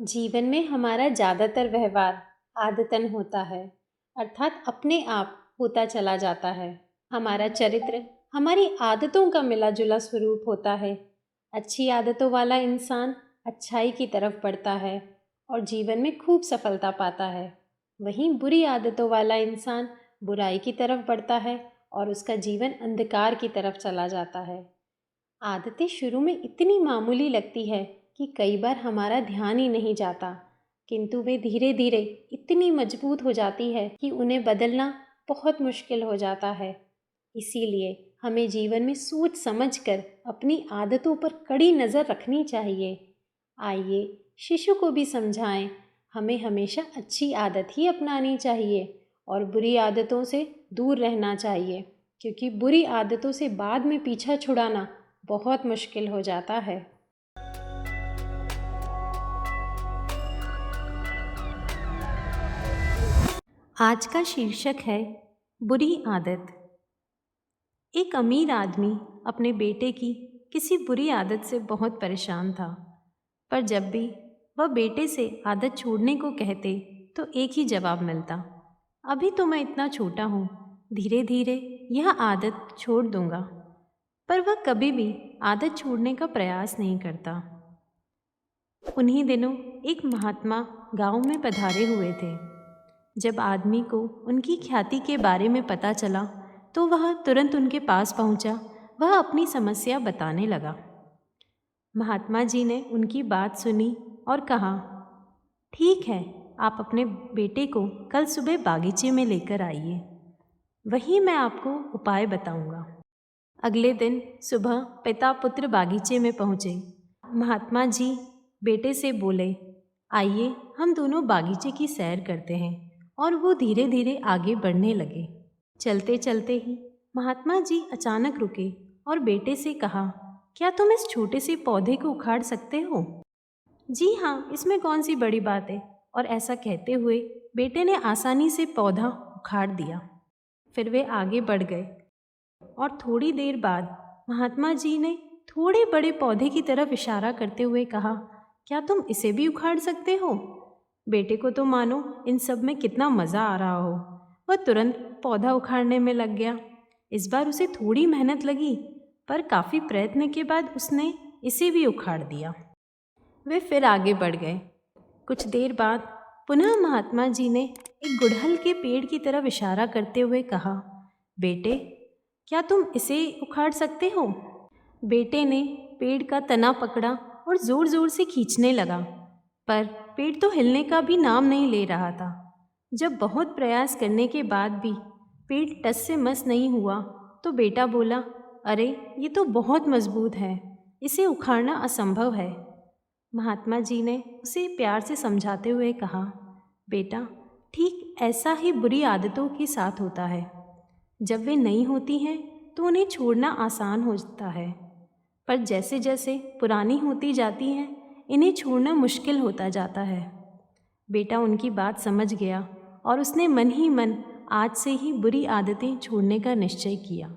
जीवन में हमारा ज़्यादातर व्यवहार आदतन होता है, अर्थात अपने आप होता चला जाता है। हमारा चरित्र हमारी आदतों का मिला जुला स्वरूप होता है। अच्छी आदतों वाला इंसान अच्छाई की तरफ बढ़ता है और जीवन में खूब सफलता पाता है। वहीं बुरी आदतों वाला इंसान बुराई की तरफ बढ़ता है और उसका जीवन अंधकार की तरफ चला जाता है। आदतें शुरू में इतनी मामूली लगती है कि कई बार हमारा ध्यान ही नहीं जाता, किंतु वे धीरे धीरे इतनी मजबूत हो जाती है कि उन्हें बदलना बहुत मुश्किल हो जाता है। इसीलिए हमें जीवन में सोच समझकर अपनी आदतों पर कड़ी नज़र रखनी चाहिए। आइए शिशु को भी समझाएं, हमें हमेशा अच्छी आदत ही अपनानी चाहिए और बुरी आदतों से दूर रहना चाहिए, क्योंकि बुरी आदतों से बाद में पीछा छुड़ाना बहुत मुश्किल हो जाता है। आज का शीर्षक है बुरी आदत। एक अमीर आदमी अपने बेटे की किसी बुरी आदत से बहुत परेशान था, पर जब भी वह बेटे से आदत छोड़ने को कहते तो एक ही जवाब मिलता, अभी तो मैं इतना छोटा हूँ, धीरे धीरे यह आदत छोड़ दूंगा। पर वह कभी भी आदत छोड़ने का प्रयास नहीं करता। उन्हीं दिनों एक महात्मा गांव में पधारे हुए थे। जब आदमी को उनकी ख्याति के बारे में पता चला तो वह तुरंत उनके पास पहुंचा। वह अपनी समस्या बताने लगा। महात्मा जी ने उनकी बात सुनी और कहा, ठीक है, आप अपने बेटे को कल सुबह बागीचे में लेकर आइए, वहीं मैं आपको उपाय बताऊंगा। अगले दिन सुबह पिता पुत्र बागीचे में पहुँचे। महात्मा जी बेटे से बोले, आइए हम दोनों बागीचे की सैर करते हैं। और वो धीरे धीरे आगे बढ़ने लगे। चलते चलते ही महात्मा जी अचानक रुके और बेटे से कहा, क्या तुम इस छोटे से पौधे को उखाड़ सकते हो? जी हाँ, इसमें कौन सी बड़ी बात है। और ऐसा कहते हुए बेटे ने आसानी से पौधा उखाड़ दिया। फिर वे आगे बढ़ गए और थोड़ी देर बाद महात्मा जी ने थोड़े बड़े पौधे की तरफ इशारा करते हुए कहा, क्या तुम इसे भी उखाड़ सकते हो? बेटे को तो मानो इन सब में कितना मज़ा आ रहा हो। वह तुरंत पौधा उखाड़ने में लग गया। इस बार उसे थोड़ी मेहनत लगी, पर काफ़ी प्रयत्न के बाद उसने इसे भी उखाड़ दिया। वे फिर आगे बढ़ गए। कुछ देर बाद पुनः महात्मा जी ने एक गुड़हल के पेड़ की तरफ इशारा करते हुए कहा, बेटे, क्या तुम इसे उखाड़ सकते हो? बेटे ने पेड़ का तना पकड़ा और ज़ोर ज़ोर से खींचने लगा, पर पेड़ तो हिलने का भी नाम नहीं ले रहा था। जब बहुत प्रयास करने के बाद भी पेड़ टस से मस नहीं हुआ तो बेटा बोला, अरे ये तो बहुत मजबूत है, इसे उखाड़ना असंभव है। महात्मा जी ने उसे प्यार से समझाते हुए कहा, बेटा, ठीक ऐसा ही बुरी आदतों के साथ होता है। जब वे नहीं होती हैं तो उन्हें छोड़ना आसान हो जाता है, पर जैसे जैसे पुरानी होती जाती हैं इन्हें छोड़ना मुश्किल होता जाता है। बेटा उनकी बात समझ गया और उसने मन ही मन आज से ही बुरी आदतें छोड़ने का निश्चय किया।